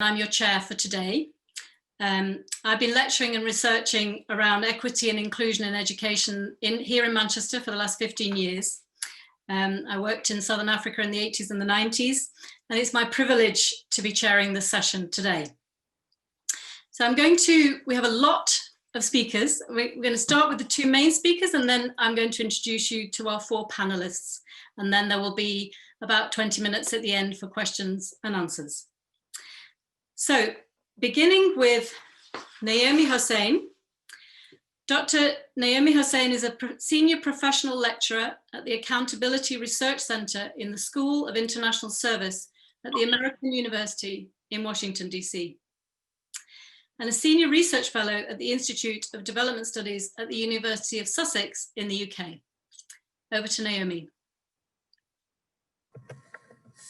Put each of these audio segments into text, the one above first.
I'm your chair for today. I've been lecturing and researching around equity and inclusion in education here in Manchester for the last 15 years. I worked in Southern Africa in the 80s and the 90s, and it's my privilege to be chairing this session today. So we have a lot of speakers. We're going to start with the two main speakers, and then I'm going to introduce you to our four panelists. And then there will be about 20 minutes at the end for questions and answers. So beginning with Naomi Hossain. Dr. Naomi Hossain is a senior professional lecturer at the Accountability Research Center in the School of International Service at the American University in Washington, DC, and a senior research fellow at the Institute of Development Studies at the University of Sussex in the UK. Over to Naomi.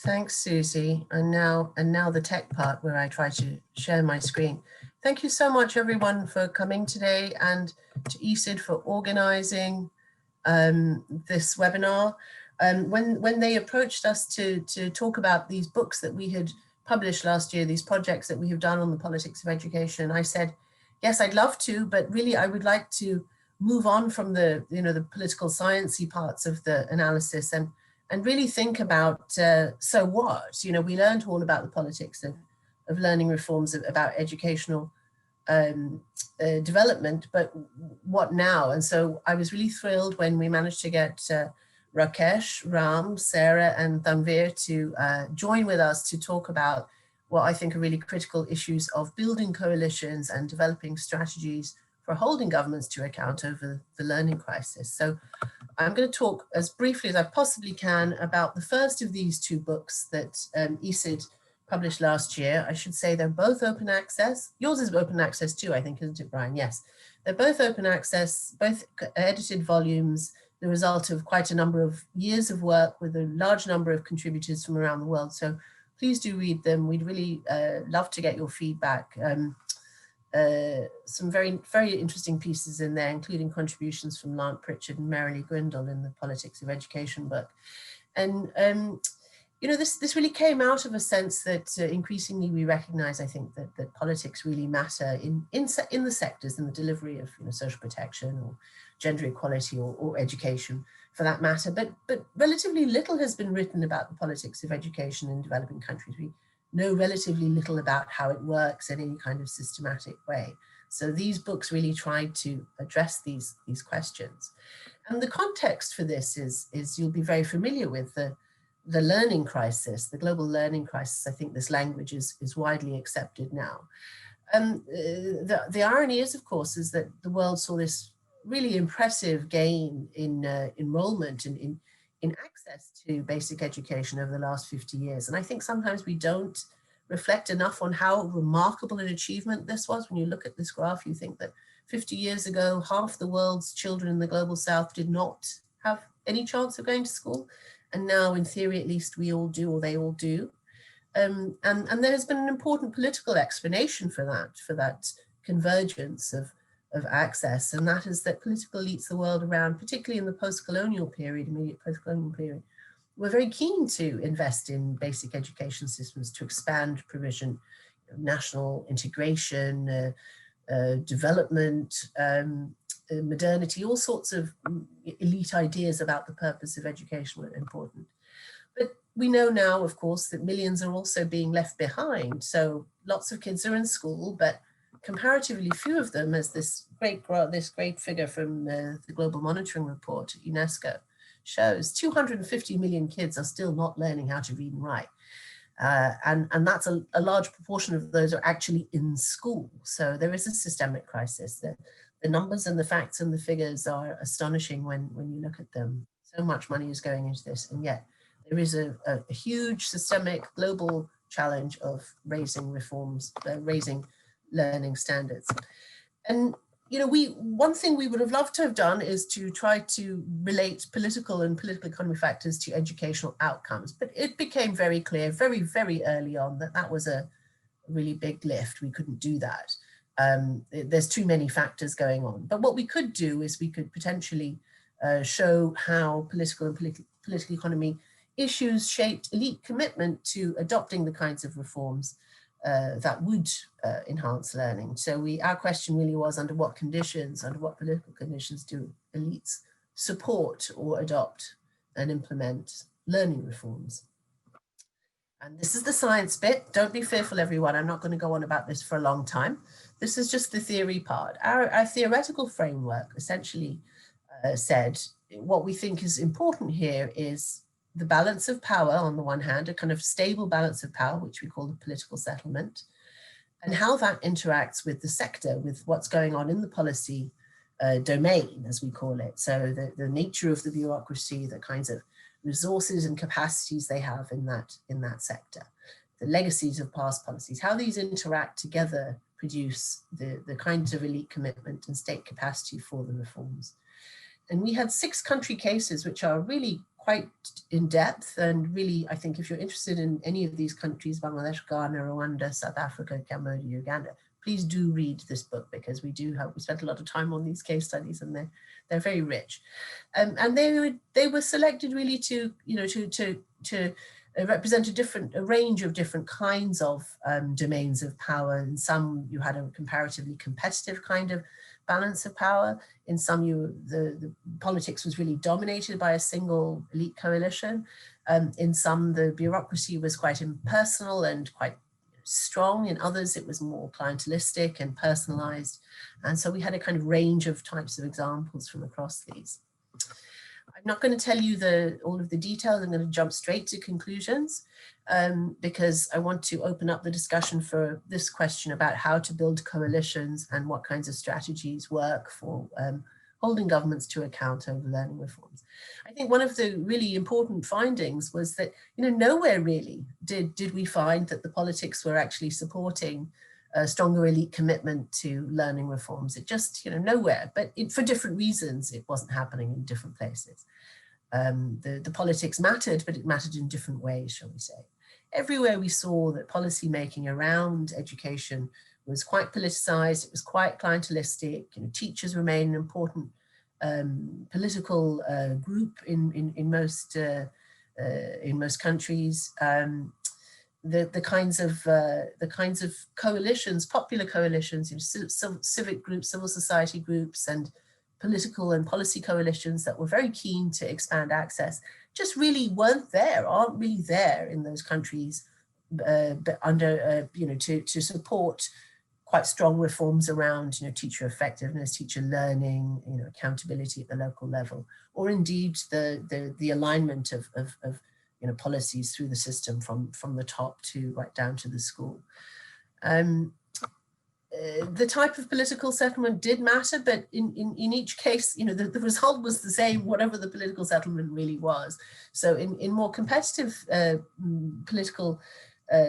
Thanks, Susie. And now the tech part where I try to share my screen. Thank you so much, everyone, for coming today, and to ESID for organizing this webinar. When they approached us to talk about these books that we had published last year, these projects that we have done on the politics of education, I said, yes, I'd love to, but really I would like to move on from the political sciencey parts of the analysis and really think about, so what? We learned all about the politics of learning reforms, about educational development, but what now? And so I was really thrilled when we managed to get Rakesh, Ram, Sarah, and Tanvir to join with us to talk about what I think are really critical issues of building coalitions and developing strategies for holding governments to account over the learning crisis. So I'm going to talk as briefly as I possibly can about the first of these two books that ESID published last year. I should say they're both open access. Yours is open access too, I think, isn't it, Brian? Yes. They're both open access, both edited volumes, the result of quite a number of years of work with a large number of contributors from around the world. So please do read them. We'd really love to get your feedback. Some very, very interesting pieces in there, including contributions from Lant Pritchard and Mary Lee Grindle in the Politics of Education book. And, this really came out of a sense that increasingly we recognize, I think, that politics really matter in the sectors, in the delivery of social protection or gender equality or education for that matter. But relatively little has been written about the politics of education in developing countries. We know relatively little about how it works in any kind of systematic way. So these books really tried to address these questions. And the context for this is you'll be very familiar with the learning crisis, the global learning crisis. I think this language is widely accepted now. The irony is, of course, is that the world saw this really impressive gain in enrollment and in access to basic education over the last 50 years. And I think sometimes we don't reflect enough on how remarkable an achievement this was. When you look at this graph, you think that 50 years ago, half the world's children in the global south did not have any chance of going to school. And now, in theory, at least, we all do, or they all do. And there has been an important political explanation for that convergence of access, and that is that political elites the world around, particularly in the post-colonial period, immediate post-colonial period, were very keen to invest in basic education systems to expand provision, national integration, development, modernity, all sorts of elite ideas about the purpose of education were important. But we know now, of course, that millions are also being left behind. So lots of kids are in school, but comparatively few of them, as this great figure from the Global Monitoring Report at UNESCO shows, 250 million kids are still not learning how to read and write. And that's a large proportion of those are actually in school. So there is a systemic crisis. The numbers and the facts and the figures are astonishing when you look at them. So much money is going into this, and yet there is a huge systemic global challenge of raising reforms, raising learning standards. And one thing we would have loved to have done is to try to relate political and political economy factors to educational outcomes, but it became very clear very, very early on that was a really big lift. We couldn't do that. There's too many factors going on. But what we could do is we could potentially show how political and political economy issues shaped elite commitment to adopting the kinds of reforms that would enhance learning. So our question really was, under what conditions, under what political conditions do elites support or adopt and implement learning reforms? And this is the science bit. Don't be fearful, everyone. I'm not going to go on about this for a long time. This is just the theory part. Our theoretical framework essentially said what we think is important here is the balance of power on the one hand, a kind of stable balance of power, which we call the political settlement, and how that interacts with the sector, with what's going on in the policy domain, as we call it. So the nature of the bureaucracy, the kinds of resources and capacities they have in that sector, the legacies of past policies, how these interact together produce the kinds of elite commitment and state capacity for the reforms. And we had 6 country cases, which are really quite in depth. And really, I think if you're interested in any of these countries, Bangladesh, Ghana, Rwanda, South Africa, Cambodia, Uganda, please do read this book, because we spent a lot of time on these case studies, and they're very rich. And they were selected really to represent a range of different kinds of domains of power. In some, you had a comparatively competitive kind of balance of power. In some, the politics was really dominated by a single elite coalition. In some, the bureaucracy was quite impersonal and quite strong. In others, it was more clientelistic and personalized. And so we had a kind of range of types of examples from across these. I'm not going to tell you all of the details. I'm going to jump straight to conclusions, because I want to open up the discussion for this question about how to build coalitions and what kinds of strategies work for holding governments to account over learning reforms. I think one of the really important findings was that, nowhere really did we find that the politics were actually supporting a stronger elite commitment to learning reforms. It just, nowhere, but for different reasons, it wasn't happening in different places. The politics mattered, but it mattered in different ways, shall we say. Everywhere we saw that policy making around education was quite politicized, it was quite clientelistic. Teachers remain an important political group in most countries. The kinds of coalitions, popular coalitions, civic groups, civil society groups, and political and policy coalitions that were very keen to expand access just really aren't really there in those countries, but under to support quite strong reforms around teacher effectiveness, teacher learning, accountability at the local level, or indeed the alignment of policies through the system from the top to right down to the school. The type of political settlement did matter, but in each case, the result was the same, whatever the political settlement really was. So in more competitive political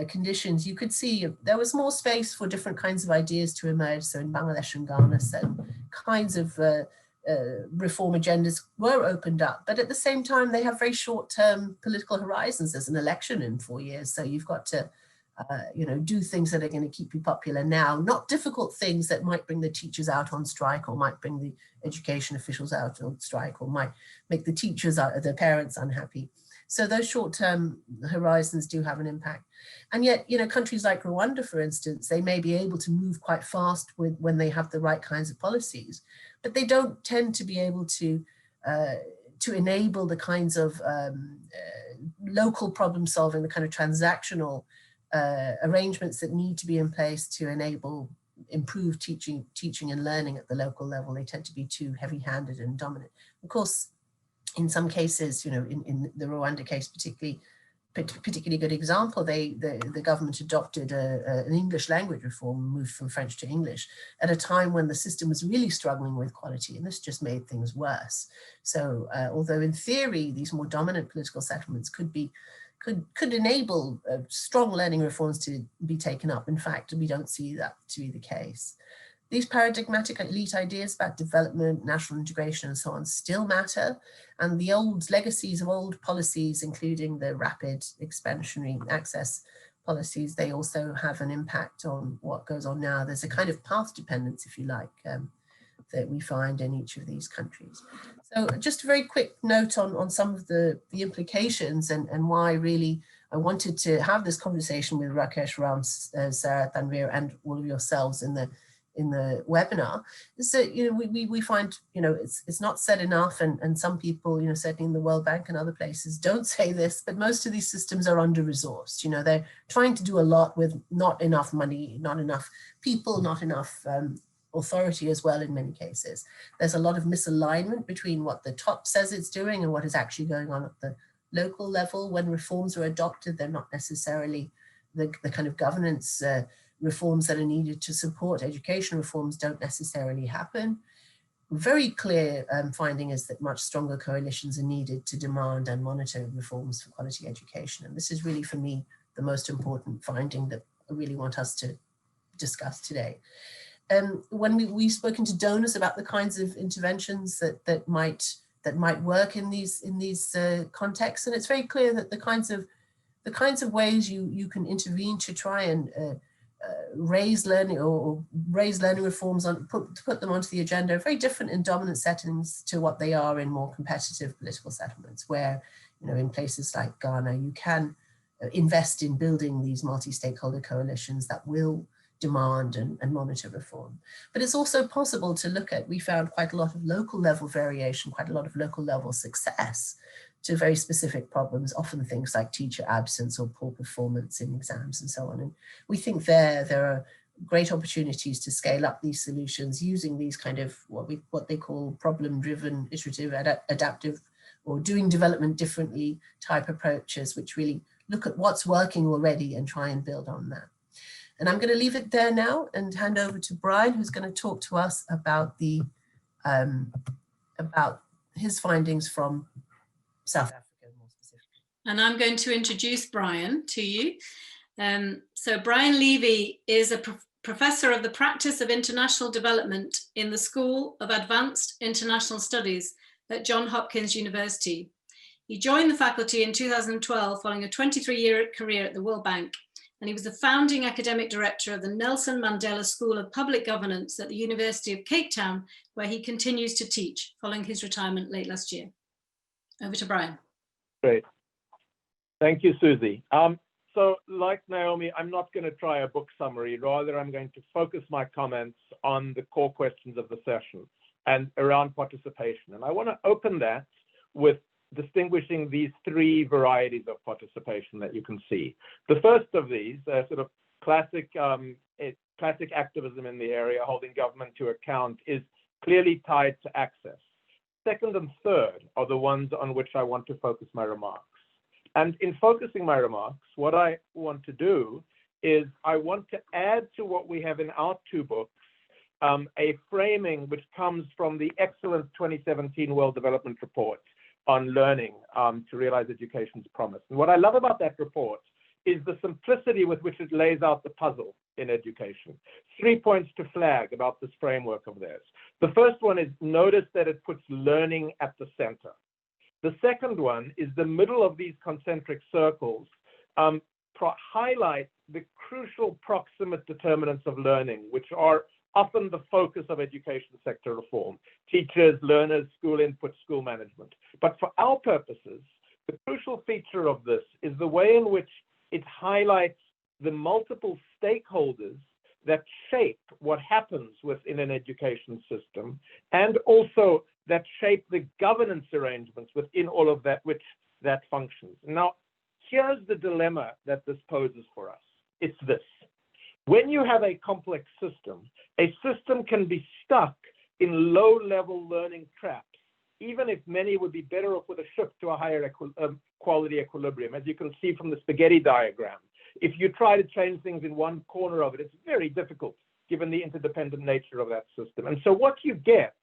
conditions, you could see there was more space for different kinds of ideas to emerge. So in Bangladesh and Ghana, certain kinds of reform agendas were opened up, but at the same time, they have very short-term political horizons. There's an election in 4 years, so you've got to do things that are going to keep you popular now, not difficult things that might bring the teachers out on strike, or might bring the education officials out on strike, or might make the teachers, the parents unhappy. So those short-term horizons do have an impact. And yet, countries like Rwanda, for instance, they may be able to move quite fast when they have the right kinds of policies, but they don't tend to be able to enable the kinds of local problem solving, the kind of transactional arrangements that need to be in place to enable improved teaching and learning at the local level. They tend to be too heavy-handed and dominant. Of course, in some cases, in the Rwanda case, particularly good example, the government adopted an English language reform, moved from French to English at a time when the system was really struggling with quality, and this just made things worse. So although in theory these more dominant political settlements could enable strong learning reforms to be taken up, in fact, we don't see that to be the case. These paradigmatic elite ideas about development, national integration, and so on still matter. And the old legacies of old policies, including the rapid expansionary access policies, they also have an impact on what goes on now. There's a kind of path dependence, if you like, that we find in each of these countries. So just a very quick note on some of the implications and why really I wanted to have this conversation with Rakesh, Ram, Sarah, Tanvir, and all of yourselves in the webinar, is that, you know, we find, you know, it's not said enough, and some people, you know, certainly in the World Bank and other places don't say this, but most of these systems are under-resourced. You know, they're trying to do a lot with not enough money, not enough people, not enough authority as well in many cases. There's a lot of misalignment between what the top says it's doing and what is actually going on at the local level. When reforms are adopted, they're not necessarily the kind of governance reforms that are needed to support education reforms don't necessarily happen. Very clear finding is that much stronger coalitions are needed to demand and monitor reforms for quality education. And this is really, for me, the most important finding that I really want us to discuss today. When we've spoken to donors about the kinds of interventions that might work in these contexts, and it's very clear that the kinds of ways you can intervene to try and raise learning or raise learning reforms on put them onto the agenda are very different in dominant settings to what they are in more competitive political settlements, where, you know, in places like Ghana, you can invest in building these multi-stakeholder coalitions that will demand and monitor reform. But it's also possible to look at, we found quite a lot of local level variation, quite a lot of local level success to very specific problems, often things like teacher absence or poor performance in exams and so on. And we think there are great opportunities to scale up these solutions using these kind of what they call problem-driven, iterative, adaptive, or doing development differently type approaches, which really look at what's working already and try and build on that. And I'm going to leave it there now and hand over to Brian, who's going to talk to us about about his findings from South Africa more specifically. And I'm going to introduce Brian to you. So Brian Levy is a professor of the practice of international development in the School of Advanced International Studies at Johns Hopkins University. He joined the faculty in 2012 following a 23-year career at the World Bank, and he was the founding academic director of the Nelson Mandela School of Public Governance at the University of Cape Town, where he continues to teach following his retirement late last year. Over to Brian. Great. Thank you, Susie. So like Naomi, I'm not going to try a book summary. Rather, I'm going to focus my comments on the core questions of the session and around participation. And I want to open that with distinguishing these three varieties of participation that you can see. The first of these, sort of classic activism in the area, holding government to account, is clearly tied to access. Second and third are the ones on which I want to focus my remarks. And in focusing my remarks, what I want to do is I want to add to what we have in our two books, a framing which comes from the excellent 2017 World Development Report on learning to realize education's promise. And what I love about that report is the simplicity with which it lays out the puzzle in education. 3 points to flag about this framework of theirs. The first one is notice that it puts learning at the center. The second one is the middle of these concentric circles highlight the crucial proximate determinants of learning, which are often the focus of education sector reform: teachers, learners, school input, school management. But for our purposes, the crucial feature of this is the way in which it highlights the multiple stakeholders that shape what happens within an education system, and also that shape the governance arrangements within all of that which that functions. Now, here's the dilemma that this poses for us. It's this. When you have a complex system can be stuck in low-level learning traps, even if many would be better off with a shift to a higher quality equilibrium. As you can see from the spaghetti diagram, if you try to change things in one corner of it, it's very difficult given the interdependent nature of that system. And so what you get,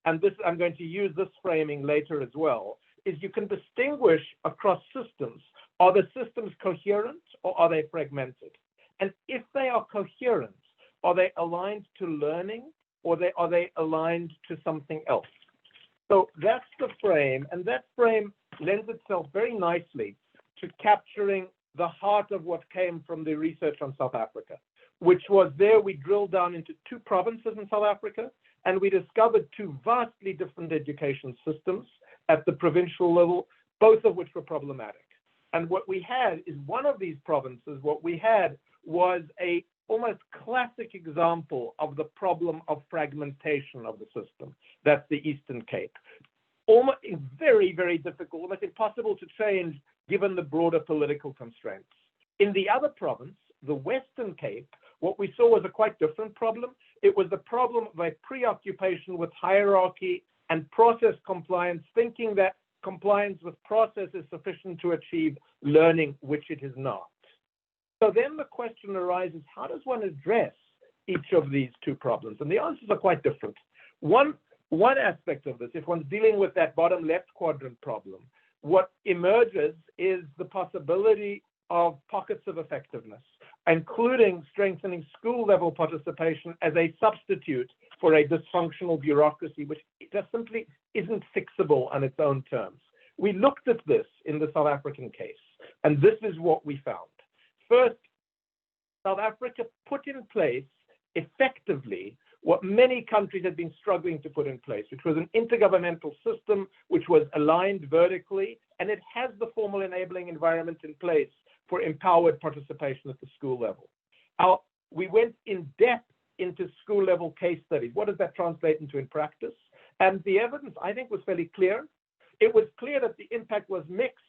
and this I'm going to use this framing later as well, is you can distinguish across systems. Are the systems coherent or are they fragmented? And if they are coherent, are they aligned to learning or are they aligned to something else? So that's the frame, and that frame lends itself very nicely to capturing the heart of what came from the research on South Africa, which was there we drilled down into 2 provinces in South Africa, and we discovered 2 vastly different education systems at the provincial level, both of which were problematic. And what we had is one of these provinces, what we had was a almost classic example of the problem of fragmentation of the system. That's the Eastern Cape. Almost very, very difficult, almost impossible to change given the broader political constraints. In the other province, the Western Cape, what we saw was a quite different problem. It was the problem of a preoccupation with hierarchy and process compliance, thinking that compliance with process is sufficient to achieve learning, which it is not. So then the question arises, how does one address each of these two problems? And the answers are quite different. One aspect of this, if one's dealing with that bottom left quadrant problem, what emerges is the possibility of pockets of effectiveness, including strengthening school-level participation as a substitute for a dysfunctional bureaucracy, which just simply isn't fixable on its own terms. We looked at this in the South African case, and this is what we found. First, South Africa put in place effectively what many countries had been struggling to put in place, which was an intergovernmental system which was aligned vertically, and it has the formal enabling environment in place for empowered participation at the school level. We went in depth into school level case studies. What does that translate into in practice? And the evidence, I think, was fairly clear. It was clear that the impact was mixed,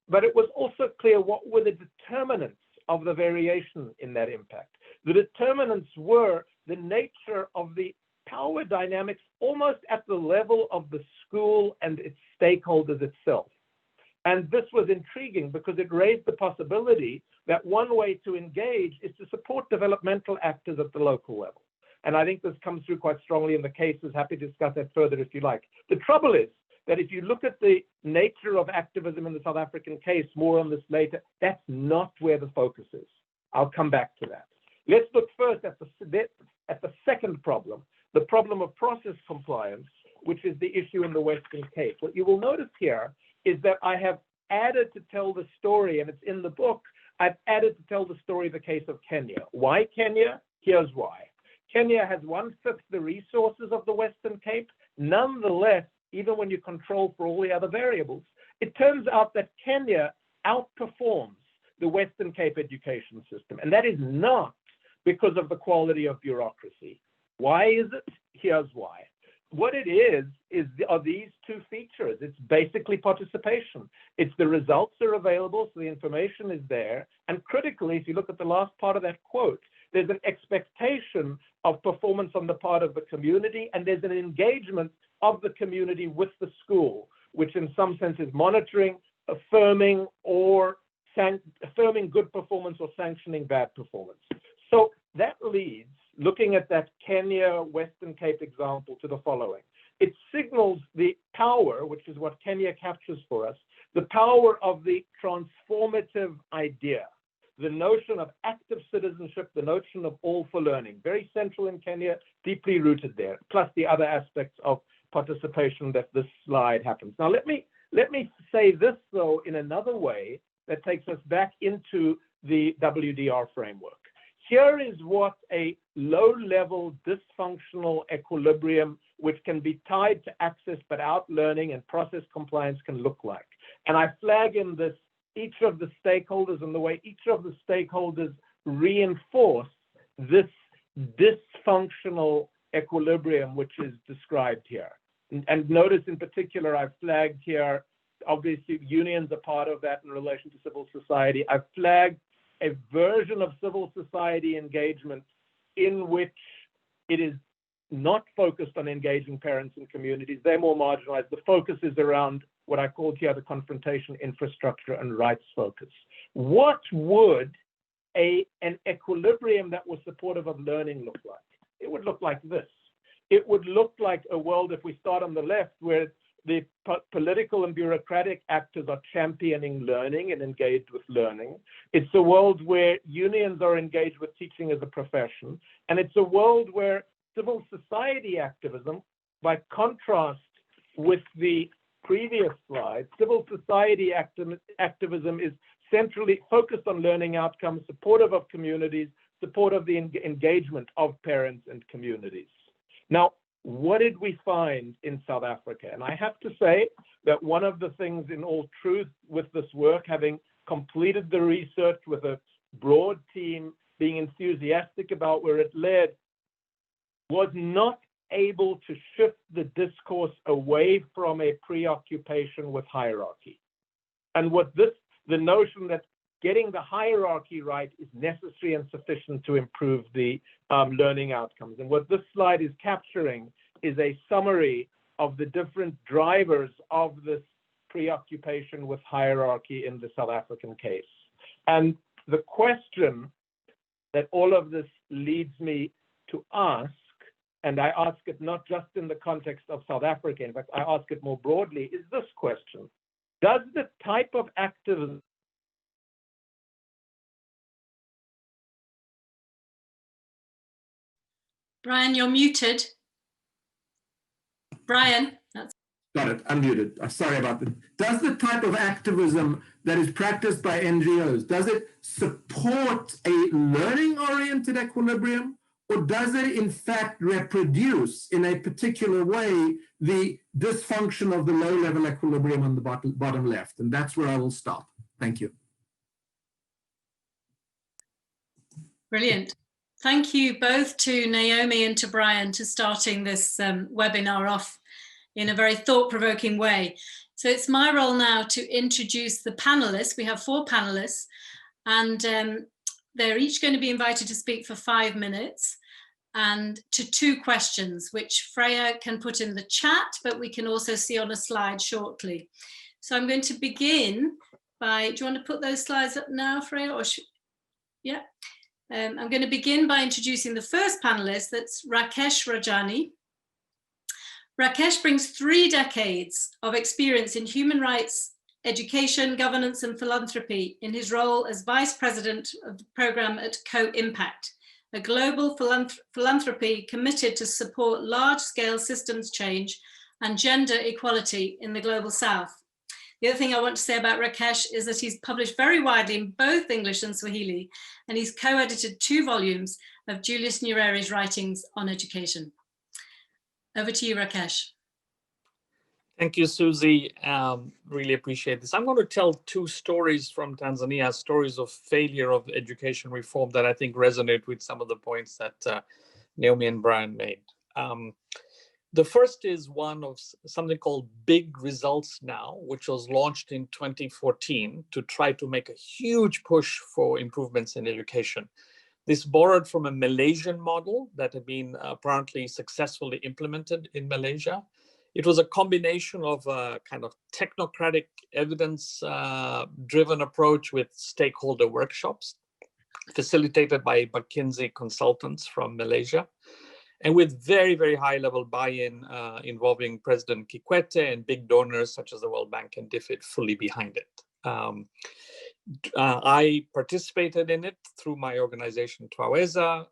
but it was also clear what were the determinants of the variation in that impact. The determinants were the nature of the power dynamics almost at the level of the school and its stakeholders itself. And this was intriguing because it raised the possibility that one way to engage is to support developmental actors at the local level. And I think this comes through quite strongly in the cases. Happy to discuss that further if you like. The trouble is that if you look at the nature of activism in the South African case, more on this later, that's not where the focus is. I'll come back to that. Let's look first at the second problem, the problem of process compliance, which is the issue in the Western Cape. What you will notice here is that I have added to tell the story, and it's in the book, I've added to tell the story of the case of Kenya. Why Kenya? Here's why. Kenya has 1/5 the resources of the Western Cape. Nonetheless, even when you control for all the other variables, it turns out that Kenya outperforms the Western Cape education system. And that is not because of the quality of bureaucracy. Why is it? Here's why. What it are these two features. It's basically participation. It's the results are available, so the information is there. And critically, if you look at the last part of that quote, there's an expectation of performance on the part of the community, and there's an engagement of the community with the school, which in some sense is monitoring, affirming good performance or sanctioning bad performance. So that leads, looking at that Kenya Western Cape example, to the following. It signals the power, which is what Kenya captures for us, the power of the transformative idea, the notion of active citizenship, the notion of all for learning, very central in Kenya, deeply rooted there, plus the other aspects of participation that this slide happens. Now, let me say this, though, in another way that takes us back into the WDR framework. Here is what a low-level dysfunctional equilibrium, which can be tied to access but out learning and process compliance, can look like. And I flag in this each of the stakeholders and the way each of the stakeholders reinforce this dysfunctional equilibrium, which is described here. And notice in particular, I've flagged here, obviously unions are part of that in relation to civil society. I've flagged a version of civil society engagement in which it is not focused on engaging parents and communities. They're more marginalized. The focus is around what I called here the confrontation, infrastructure, and rights focus. What would an equilibrium that was supportive of learning look like? It would look like this. It would look like a world, if we start on the left, where the political and bureaucratic actors are championing learning and engaged with learning. It's a world where unions are engaged with teaching as a profession. And it's a world where civil society activism, by contrast with the previous slide, civil society activism is centrally focused on learning outcomes, supportive of communities, supportive of the engagement of parents and communities. Now, what did we find in South Africa? And I have to say that one of the things, in all truth, with this work, having completed the research with a broad team, being enthusiastic about where it led, was not able to shift the discourse away from a preoccupation with hierarchy. And the notion that getting the hierarchy right is necessary and sufficient to improve the learning outcomes. And what this slide is capturing is a summary of the different drivers of this preoccupation with hierarchy in the South African case. And the question that all of this leads me to ask, and I ask it not just in the context of South Africa, in fact, I ask it more broadly, is this question: does the type of activism Brian, you're muted. Brian, that's... Got it, unmuted. Sorry about that. Does the type of activism that is practiced by NGOs, does it support a learning-oriented equilibrium, or does it in fact reproduce in a particular way the dysfunction of the low-level equilibrium on the bottom left? And that's where I will stop. Thank you. Brilliant. Thank you both to Naomi and to Brian for starting this webinar off in a very thought-provoking way. So it's my role now to introduce the panelists. We have 4 panelists, and they're each going to be invited to speak for 5 minutes and to 2 questions, which Freya can put in the chat, but we can also see on a slide shortly. So I'm going to begin by, do you want to put those slides up now, Freya? Or yeah. I'm going to begin by introducing the first panelist, that's Rakesh Rajani. Rakesh brings 3 decades of experience in human rights, education, governance, and philanthropy in his role as Vice President of the program at Co-Impact, a global philanthropy committed to support large-scale systems change and gender equality in the Global South. The other thing I want to say about Rakesh is that he's published very widely in both English and Swahili, and he's co-edited 2 volumes of Julius Nyerere's writings on education. Over to you, Rakesh. Thank you, Susie. Really appreciate this. I'm going to tell 2 stories from Tanzania, stories of failure of education reform that I think resonate with some of the points that Naomi and Brian made. The first is one of something called Big Results Now, which was launched in 2014 to try to make a huge push for improvements in education. This borrowed from a Malaysian model that had been apparently successfully implemented in Malaysia. It was a combination of a kind of technocratic evidence-driven approach with stakeholder workshops facilitated by McKinsey consultants from Malaysia, and with very, very high level buy-in involving President Kikwete and big donors such as the World Bank and DFID fully behind it. I participated in it through my organization Twaweza,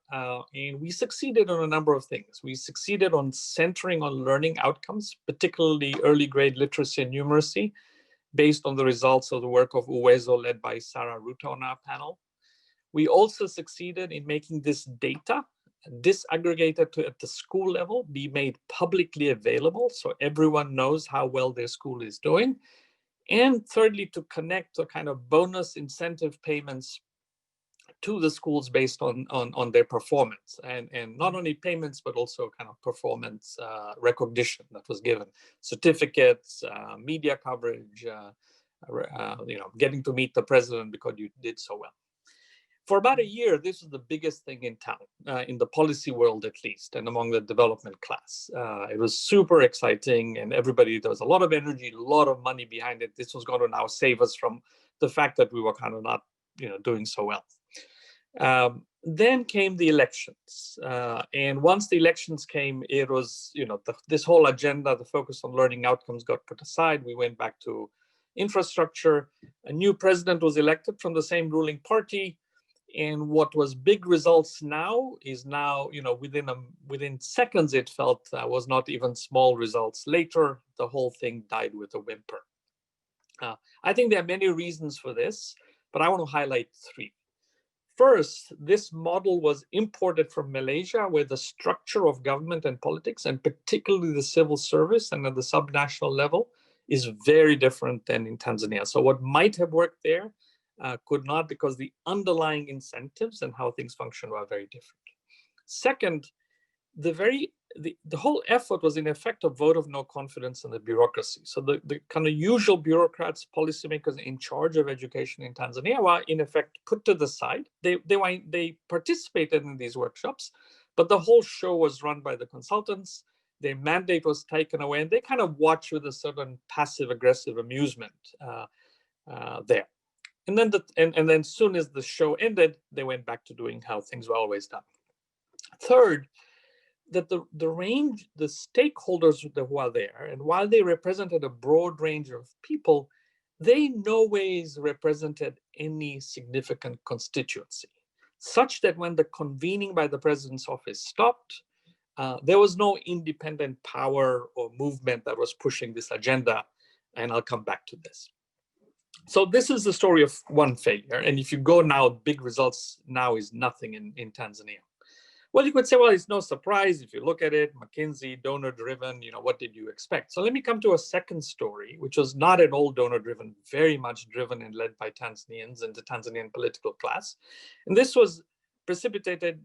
and we succeeded on a number of things. We succeeded on centering on learning outcomes, particularly early grade literacy and numeracy, based on the results of the work of Uwezo led by Sarah Ruta on our panel. We also succeeded in making this data disaggregated at the school level be made publicly available so everyone knows how well their school is doing. And thirdly, to connect a kind of bonus incentive payments to the schools based on their performance, and not only payments, but also kind of performance recognition that was given, certificates, media coverage, getting to meet the president because you did so well. For about a year, this was the biggest thing in town, in the policy world at least, and among the development class. It was super exciting, and everybody, there was a lot of energy, a lot of money behind it. This was going to now save us from the fact that we were kind of not, doing so well. Then came the elections, and once the elections came, it was, this whole agenda, the focus on learning outcomes got put aside. We went back to infrastructure. A new president was elected from the same ruling party. And what was Big Results Now is now, within seconds, it felt was not even small results. Later, the whole thing died with a whimper. I think there are many reasons for this, but I want to highlight 3. First, this model was imported from Malaysia, where the structure of government and politics, and particularly the civil service and at the subnational level, is very different than in Tanzania. So what might have worked there could not, because the underlying incentives and how things function were very different. Second, the whole effort was in effect a vote of no confidence in the bureaucracy. So the kind of usual bureaucrats, policymakers in charge of education in Tanzania were in effect put to the side. They participated in these workshops, but the whole show was run by the consultants. Their mandate was taken away, and they kind of watched with a certain passive-aggressive amusement there. And then as soon as the show ended, they went back to doing how things were always done. Third, that the stakeholders who are there, and while they represented a broad range of people, they no ways represented any significant constituency, such that when the convening by the president's office stopped, there was no independent power or movement that was pushing this agenda, and I'll come back to this. So this is the story of one failure, and if you go now, big results now is nothing in Tanzania. Well, you could say, well, it's no surprise if you look at it, McKinsey, donor-driven, what did you expect? So let me come to a second story, which was not at all donor-driven, very much driven and led by Tanzanians and the Tanzanian political class. And this was precipitated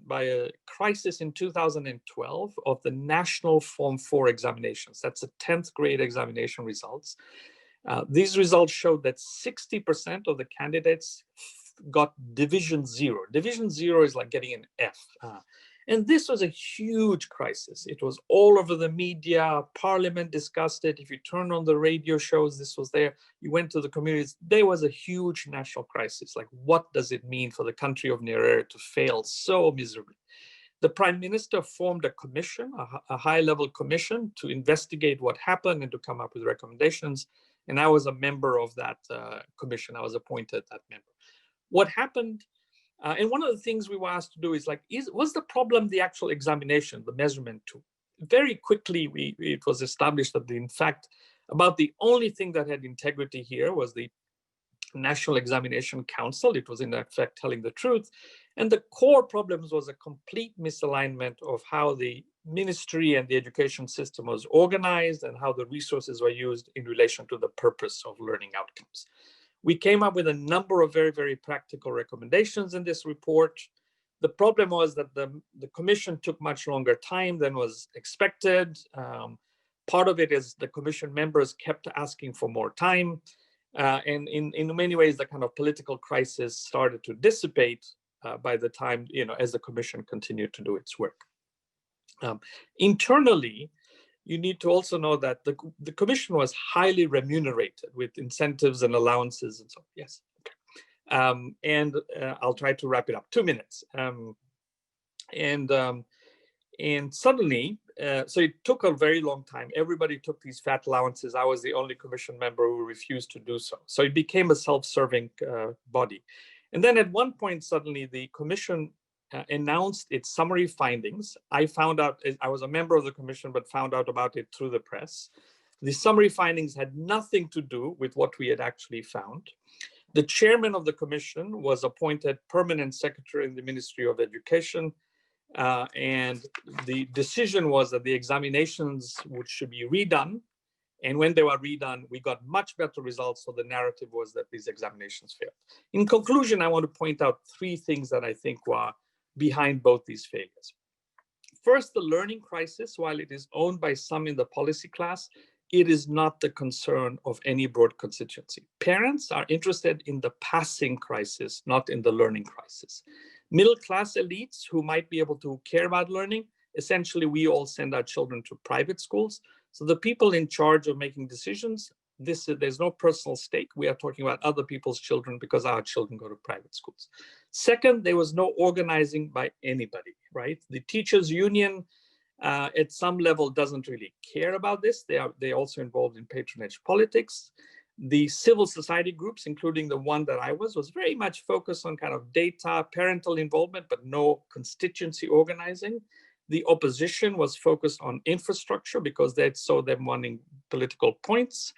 by a crisis in 2012 of the national Form 4 examinations. That's the 10th grade examination results. These results showed that 60% of the candidates got division 0. Division 0 is like getting an F. And this was a huge crisis. It was all over the media. Parliament discussed it. If you turn on the radio shows, this was there. You went to the communities. There was a huge national crisis. Like, what does it mean for the country of Nyerere to fail so miserably? The prime minister formed a commission, a high-level commission, to investigate what happened and to come up with recommendations. And I was a member of that commission. I was appointed that member. What happened, and one of the things we were asked to do is was the problem the actual examination, the measurement tool? Very quickly, it was established that in fact, about the only thing that had integrity here was the National Examination Council. It was in effect telling the truth. And the core problems was a complete misalignment of how the ministry and the education system was organized and how the resources were used in relation to the purpose of learning outcomes. We came up with a number of very, very practical recommendations in this report. The problem was that the commission took much longer time than was expected. Part of it is the commission members kept asking for more time. And in many ways, the kind of political crisis started to dissipate by the time, as the commission continued to do its work. Internally, you need to also know that the commission was highly remunerated with incentives and allowances and so on. Yes. Okay. And I'll try to wrap it up. 2 minutes. And suddenly, so it took a very long time. Everybody took these fat allowances. I was the only commission member who refused to do so. So it became a self-serving body. And then at one point, suddenly the commission announced its summary findings. I found out, I was a member of the commission, but found out about it through the press. The summary findings had nothing to do with what we had actually found. The chairman of the commission was appointed permanent secretary in the Ministry of Education. And the decision was that the examinations should be redone. And when they were redone, we got much better results. So the narrative was that these examinations failed. In conclusion, I want to point out 3 things that I think were behind both these failures. First, the learning crisis, while it is owned by some in the policy class, it is not the concern of any broad constituency. Parents are interested in the passing crisis, not in the learning crisis. Middle-class elites who might be able to care about learning, essentially we all send our children to private schools. So the people in charge of making decisions, there's no personal stake. We are talking about other people's children because our children go to private schools. Second, there was no organizing by anybody, right? The teachers union at some level doesn't really care about this. They're also involved in patronage politics. The civil society groups, including the one that I was very much focused on kind of data, parental involvement, but no constituency organizing. The opposition was focused on infrastructure because they saw them wanting political points.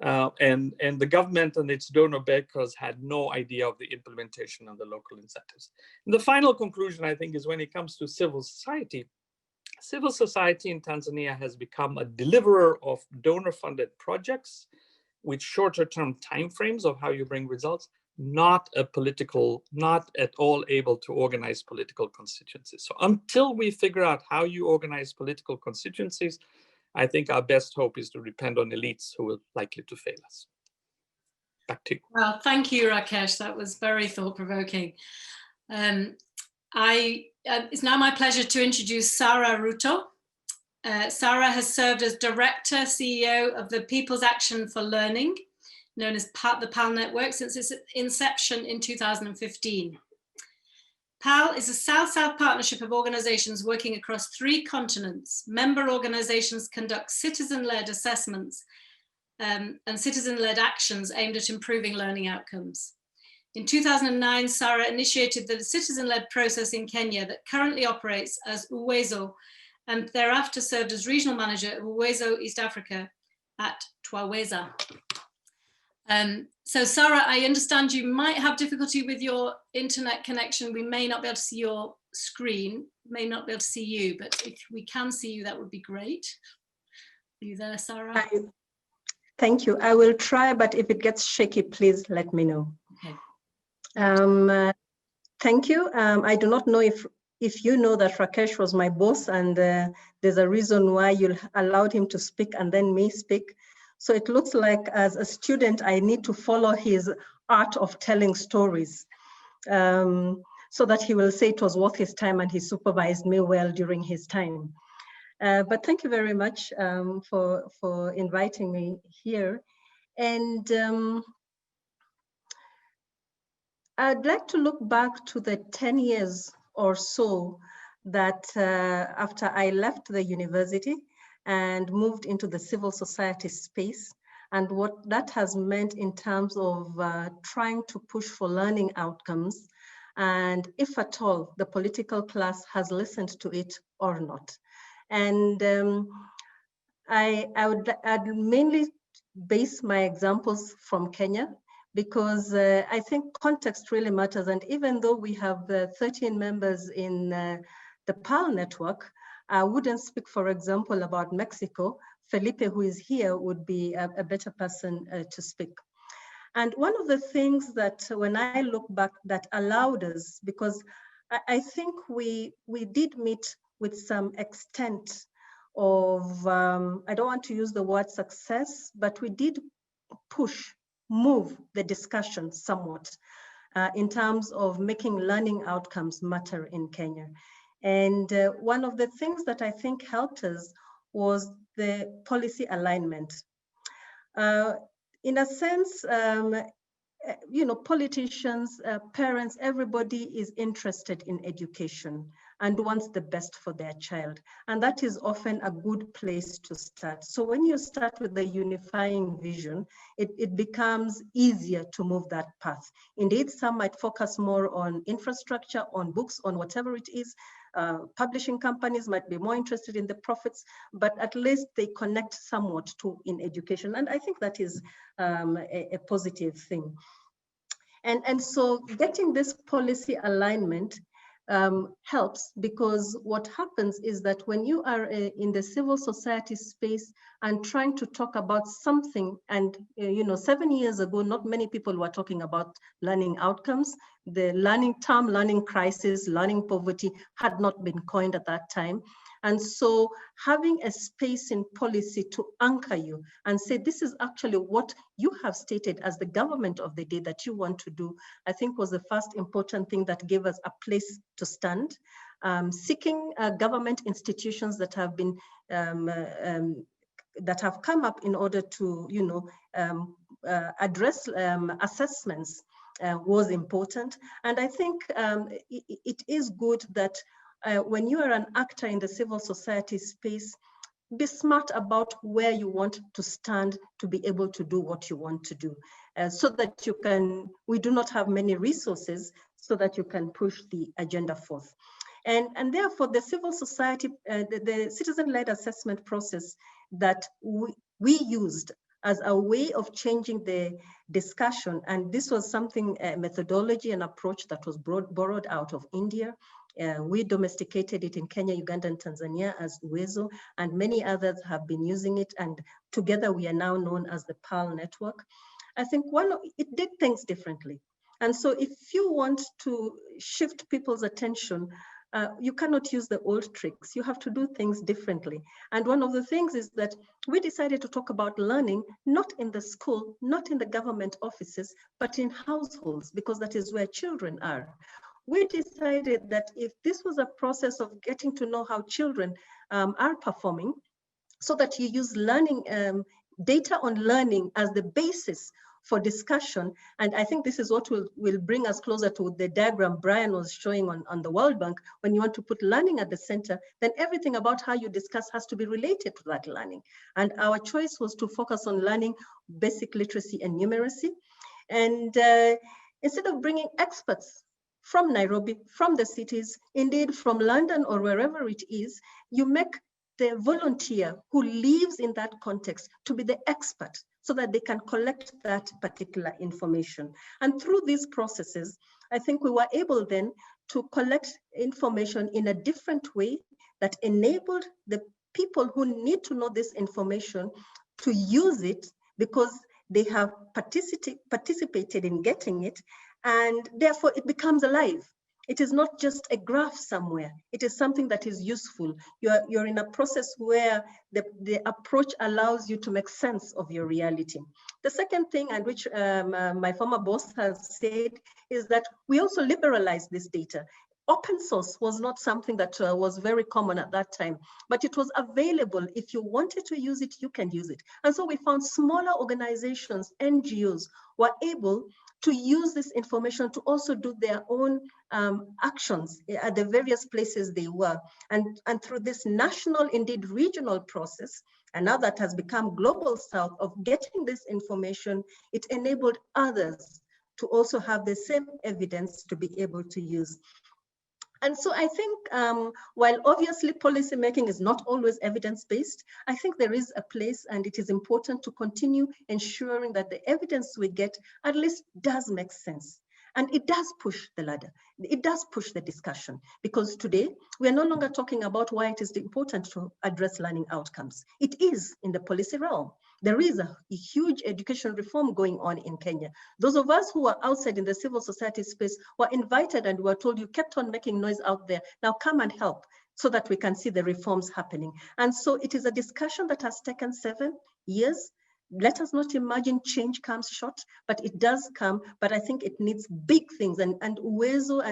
And the government and its donor backers had no idea of the implementation of the local incentives. And the final conclusion, I think, is when it comes to civil society in Tanzania has become a deliverer of donor-funded projects with shorter-term timeframes of how you bring results, not at all able to organize political constituencies. So until we figure out how you organize political constituencies, I think our best hope is to depend on elites who will likely to fail us. Back to you. Well, thank you, Rakesh. That was very thought-provoking. It's now my pleasure to introduce Sara Ruto. Sara has served as Director, CEO of the People's Action for Learning, known as the PAL Network, since its inception in 2015. PAL is a South-South partnership of organizations working across 3 continents. Member organizations conduct citizen-led assessments and citizen-led actions aimed at improving learning outcomes. In 2009, Sara initiated the citizen-led process in Kenya that currently operates as Uwezo, and thereafter served as regional manager of Uwezo East Africa at Twaweza. So Sara, I understand you might have difficulty with your internet connection. We may not be able to see your screen, may not be able to see you, but if we can see you, that would be great. Are you there, Sara? Thank you. I will try, but if it gets shaky, please let me know. Okay. Thank you. I do not know if you know that Rakesh was my boss, and there's a reason why you allowed him to speak and then me speak. So it looks like as a student, I need to follow his art of telling stories so that he will say it was worth his time and he supervised me well during his time. But thank you very much for inviting me here. And I'd like to look back to the 10 years or so that after I left the university and moved into the civil society space, and what that has meant in terms of trying to push for learning outcomes, and if at all the political class has listened to it or not. And I'd mainly base my examples from Kenya, because I think context really matters. And even though we have 13 members in the PAL network, I wouldn't speak, for example, about Mexico. Felipe, who is here, would be a better person to speak. And one of the things that when I look back that allowed us, because I think we did meet with some extent of, I don't want to use the word success, but we did move the discussion somewhat in terms of making learning outcomes matter in Kenya. And one of the things that I think helped us was the policy alignment. In a sense, you know, politicians, parents, everybody is interested in education and wants the best for their child. And that is often a good place to start. So when you start with the unifying vision, it becomes easier to move that path. Indeed, some might focus more on infrastructure, on books, on whatever it is. Publishing companies might be more interested in the profits, but at least they connect somewhat to in education. And I think that is a positive thing. And so getting this policy alignment helps, because what happens is that when you are in the civil society space and trying to talk about something, and you know, 7 years ago, not many people were talking about learning outcomes. The learning crisis, learning poverty had not been coined at that time. And so having a space in policy to anchor you and say, this is actually what you have stated as the government of the day that you want to do, I think was the first important thing that gave us a place to stand. Seeking government institutions that have been, that have come up in order to, you know, address assessments was important. And I think it is good that when you are an actor in the civil society space, be smart about where you want to stand to be able to do what you want to do, so that you can, we do not have many resources, so that you can push the agenda forth. And therefore the civil society, the citizen-led assessment process that we used as a way of changing the discussion, and this was something, a methodology and approach that was borrowed out of India. We domesticated it in Kenya, Uganda, and Tanzania as Uwezo, and many others have been using it, and together we are now known as the PAL network. I think it did things differently. And so if you want to shift people's attention, you cannot use the old tricks. You have to do things differently. And one of the things is that we decided to talk about learning, not in the school, not in the government offices, but in households, because that is where children are. We decided that if this was a process of getting to know how children are performing, so that you use learning, data on learning as the basis for discussion. And I think this is what will bring us closer to the diagram Brian was showing on the World Bank. When you want to put learning at the center, then everything about how you discuss has to be related to that learning. And our choice was to focus on learning basic literacy and numeracy. And instead of bringing experts from Nairobi, from the cities, indeed from London or wherever it is, you make the volunteer who lives in that context to be the expert so that they can collect that particular information. And through these processes, I think we were able then to collect information in a different way that enabled the people who need to know this information to use it because they have participated in getting it, and therefore it becomes alive. It is not just a graph somewhere. It is something that is useful. You're in a process where the approach allows you to make sense of your reality. The second thing, and which my former boss has said, is that we also liberalize this data. Open source was not something that was very common at that time, but it was available. If you wanted to use it, you can use it. And so we found smaller organizations, NGOs, were able to use this information to also do their own actions at the various places they were. And through this national, indeed regional process, and now that has become global south of getting this information, it enabled others to also have the same evidence to be able to use. And so I think while obviously policy making is not always evidence-based, I think there is a place, and it is important to continue ensuring that the evidence we get at least does make sense. And it does push the ladder. It does push the discussion, because today we are no longer talking about why it is important to address learning outcomes. It is in the policy realm. There is a huge education reform going on in Kenya. Those of us who are outside in the civil society space were invited and were told, you kept on making noise out there. Now come and help so that we can see the reforms happening. And so it is a discussion that has taken 7 years. Let us not imagine change comes short, but it does come. But I think it needs big things. And Uwezo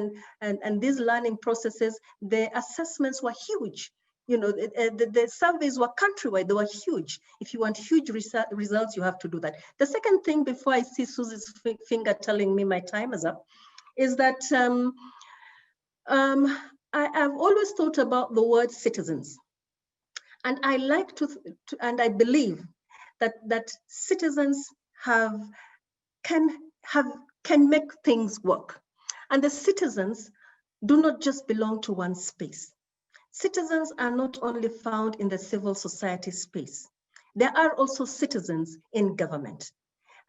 and these learning processes, the assessments were huge. You know, the surveys were countrywide, they were huge. If you want huge results, you have to do that. The second thing, before I see Susie's finger telling me my time is up, is that I've always thought about the word citizens. And I like and I believe that citizens can make things work. And the citizens do not just belong to one space. Citizens are not only found in the civil society space. There are also citizens in government.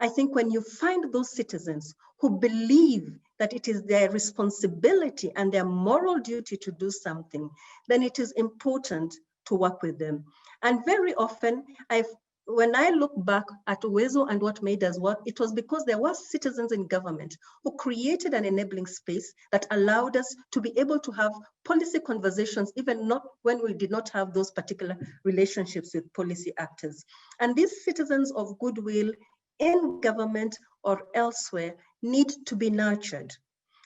I think when you find those citizens who believe that it is their responsibility and their moral duty to do something, then it is important to work with them. And very often, when I look back at Uwezo and what made us work, it was because there were citizens in government who created an enabling space that allowed us to be able to have policy conversations, even not when we did not have those particular relationships with policy actors. And these citizens of goodwill in government or elsewhere need to be nurtured.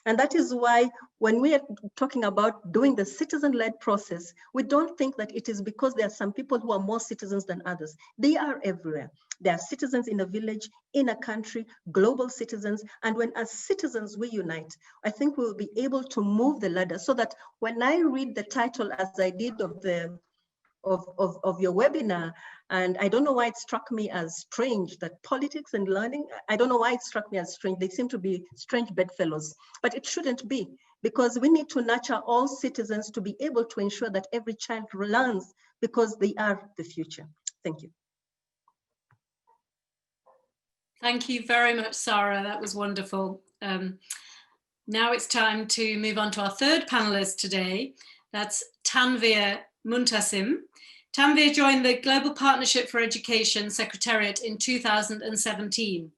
And that is why when we are talking about doing the citizen-led process, we don't think that it is because there are some people who are more citizens than others. They are everywhere. There are citizens in a village, in a country, global citizens. And when as citizens we unite, I think we will be able to move the ladder so that when I read the title, as I did of your webinar, and I don't know why it struck me as strange that politics and learning, I don't know why it struck me as strange. They seem to be strange bedfellows, but it shouldn't be, because we need to nurture all citizens to be able to ensure that every child learns, because they are the future. Thank you. Thank you very much, Sarah. That was wonderful. Now it's time to move on to our third panelist today. That's Tanveer Muntasim. Tanveer joined the Global Partnership for Education Secretariat in 2017.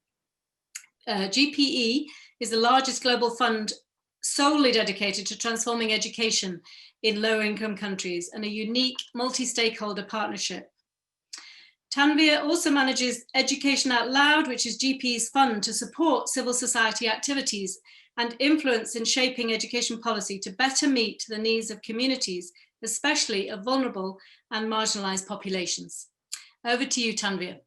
GPE is the largest global fund solely dedicated to transforming education in low-income countries and a unique multi-stakeholder partnership. Tanveer also manages Education Out Loud, which is GPE's fund to support civil society activities and influence in shaping education policy to better meet the needs of communities, especially of vulnerable and marginalized populations. Over to you, Tanveer.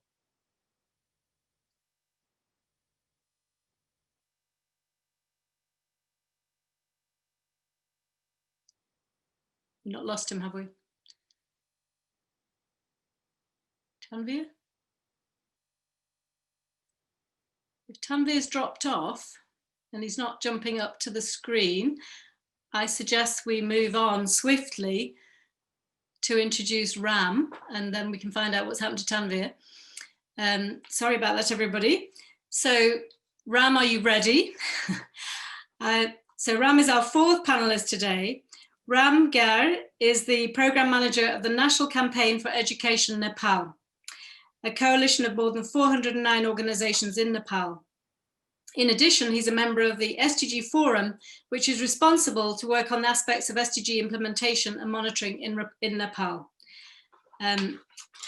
Not lost him, have we? Tanveer? If Tanveer's dropped off and he's not jumping up to the screen, I suggest we move on swiftly to introduce Ram, and then we can find out what's happened to Tanveer. Sorry about that, everybody. So Ram, are you ready? So Ram is our fourth panelist today. Ram Gair is the program manager of the National Campaign for Education Nepal, a coalition of more than 409 organizations in Nepal. In addition, he's a member of the SDG Forum, which is responsible to work on aspects of SDG implementation and monitoring in Nepal.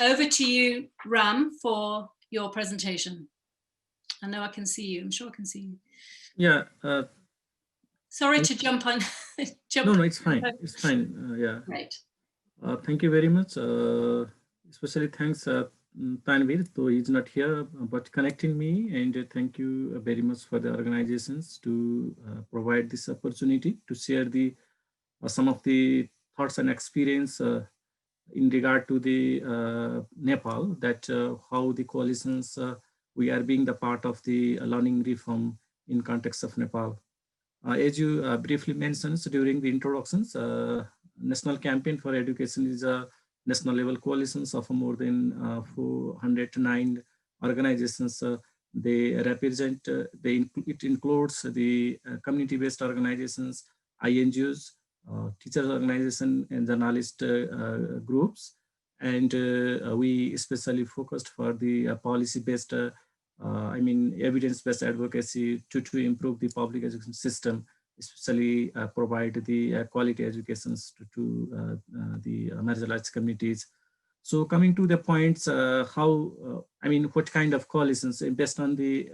Over to you, Ram, for your presentation. I know I can see you. I'm sure I can see you. Yeah. Sorry to jump on. No, it's fine. It's fine. Yeah. Right. Thank you very much. Especially thanks Tanveer, though he's not here, but connecting me, and thank you very much for the organizations to provide this opportunity to share the some of the thoughts and experience in regard to the Nepal, that how the coalitions we are being the part of the learning reform in context of Nepal. As you briefly mentioned during the introductions, National Campaign for Education is a national level coalitions of more than 409 organizations. They represent, it includes the community-based organizations, INGOs, teachers organization, and journalist groups. And we especially focused for the policy-based, evidence-based advocacy to improve the public education system, especially provide the quality educations to the marginalized communities. So coming to the points, what kind of coalitions, based on the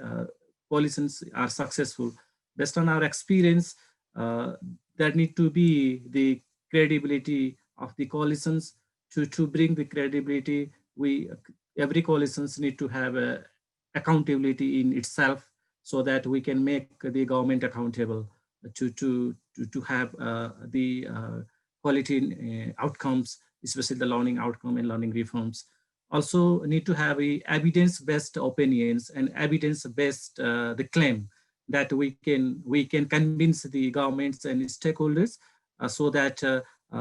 coalitions are successful, based on our experience, there need to be the credibility of the coalitions. To bring the credibility, every coalitions need to have a accountability in itself, so that we can make the government accountable to have the quality outcomes, especially the learning outcome and learning reforms. Also need to have evidence-based opinions and evidence-based the claim that we can convince the governments and stakeholders so that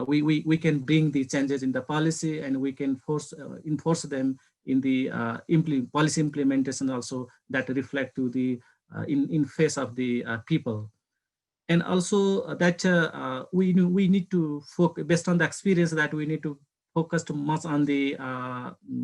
we can bring the changes in the policy, and we can enforce them in the policy implementation also, that reflect to the in face of the people. And also that we need to focus, based on the experience, that we need to focus too much on the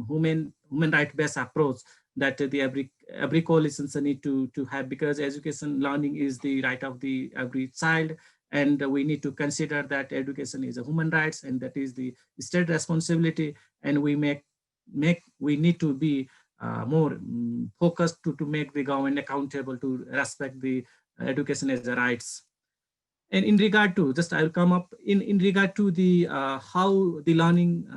human right based approach that the every coalitions need to have, because education learning is the right of the every child, and we need to consider that education is a human rights, and that is the state responsibility, and we need to be more focused to make the government accountable to respect the education as a rights. And in regard to, I'll come up in regard to the how the learning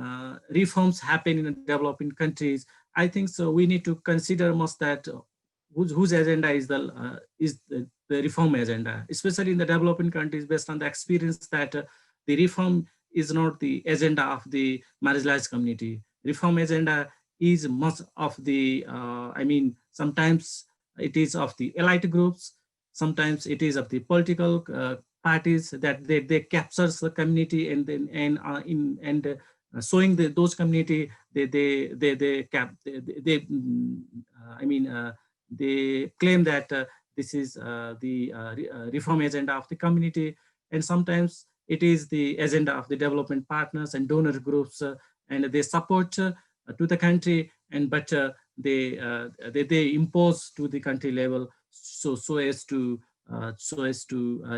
reforms happen in developing countries. I think so we need to consider most that whose agenda is the reform agenda, especially in the developing countries, based on the experience that the reform is not the agenda of the marginalized community. Reform agenda is much of the, sometimes it is of the elite groups, sometimes it is of the political parties, that they captures the community, and then showing those community they claim that this is the reform agenda of the community, and sometimes it is the agenda of the development partners and donor groups, and they support to the country, and but they impose to the country level. so as to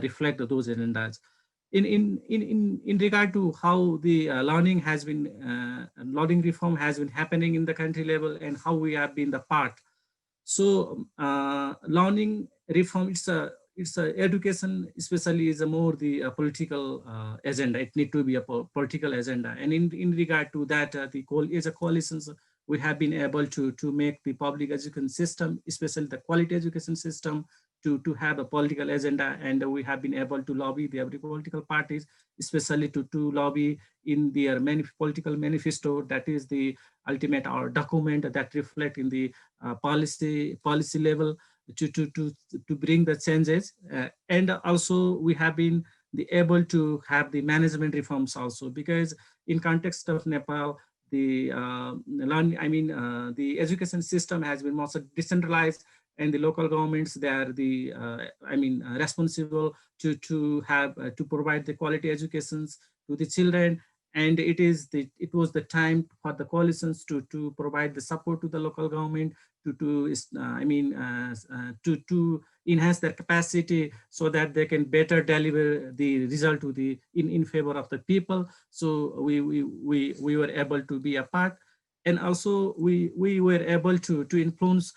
reflect those agendas. In regard to how the learning reform has been happening in the country level and how we have been the part. So learning reform, it's a education especially is a more the political agenda. It need to be a political agenda. And in regard to that, as a coalitions, we have been able to make the public education system, especially the quality education system, to have a political agenda, and we have been able to lobby the every political parties, especially to lobby in their political manifesto, that is the ultimate document that reflect in the policy level to bring the changes. And also we have been able to have the management reforms also, because in context of Nepal, the the education system has been also decentralized, and the local governments, they are the responsible to provide the quality educations to the children. And it was the time for the coalitions to provide the support to the local government to enhance their capacity so that they can better deliver the result to in favor of the people. So we were able to be a part, and also we were able to influence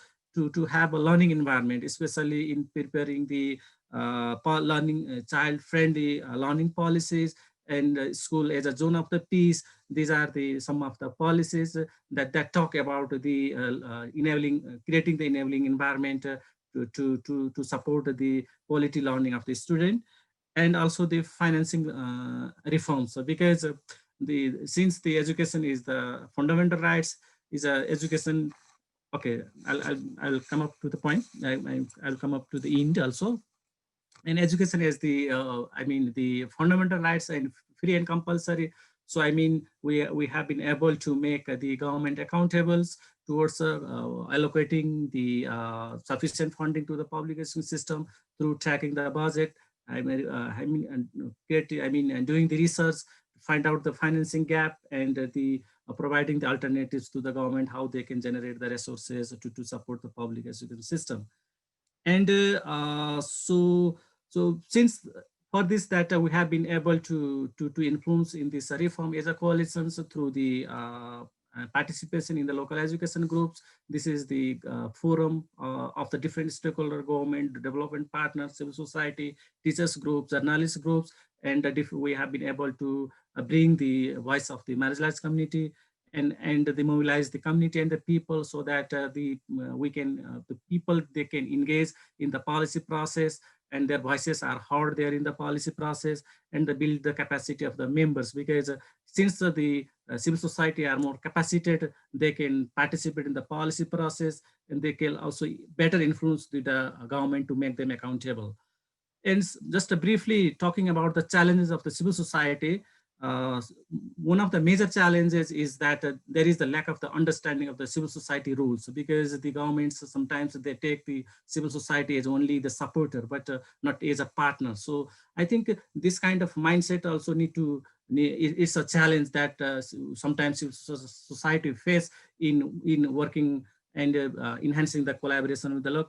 to have a learning environment, especially in preparing the child-friendly learning policies, and school as a zone of the peace. These are some of the policies that talk about the creating the enabling environment to support the quality learning of the student, and also the financing reforms. So because since the education is the fundamental rights, is a education. Okay, I'll come up to the point. I'll come up to the end also. And education is the the fundamental rights and free and compulsory. So we have been able to make the government accountable towards allocating the sufficient funding to the public education system through tracking the budget. And doing the research to find out the financing gap, and providing the alternatives to the government, how they can generate the resources to support the public education system. And so since for this that we have been able to influence in this reform as a coalition through the participation in the local education groups. This is the forum of the different stakeholder, government, development partners, civil society, teachers groups, journalist groups, and we have been able to bring the voice of the marginalized community and mobilize the community and the people, so that the people, they can engage in the policy process, and their voices are heard there in the policy process, and they build the capacity of the members. Because since the civil society are more capacitated, they can participate in the policy process, and they can also better influence the government to make them accountable. And just briefly talking about the challenges of the civil society, one of the major challenges is that there is the lack of the understanding of the civil society rules, because the governments sometimes they take the civil society as only the supporter, but not as a partner. So I think this kind of mindset also it's a challenge that sometimes society face in working and enhancing the collaboration with the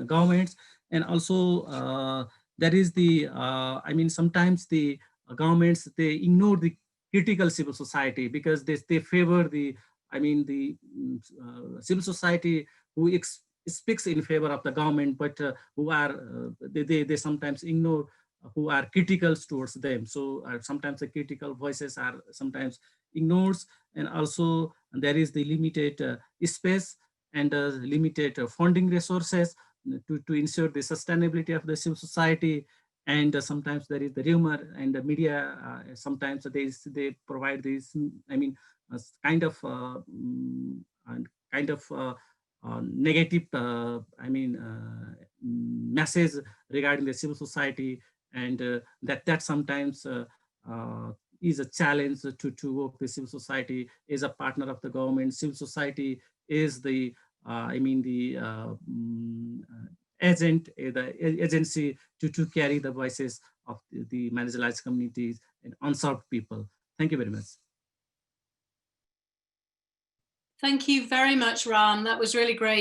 governments. And also there is the sometimes the governments, they ignore the critical civil society, because they favor the civil society who speaks in favor of the government, but who are they sometimes ignore who are critical towards them. So sometimes the critical voices are sometimes ignored. And also there is the limited space and limited funding resources to ensure the sustainability of the civil society. And sometimes there is the rumor, and the media sometimes they provide this negative message regarding the civil society, and that sometimes is a challenge to work with civil society as a partner of the government. Civil society is the agency to carry the voices of the marginalized communities and unserved people. Thank you very much. Thank you very much, Ram. That was really great.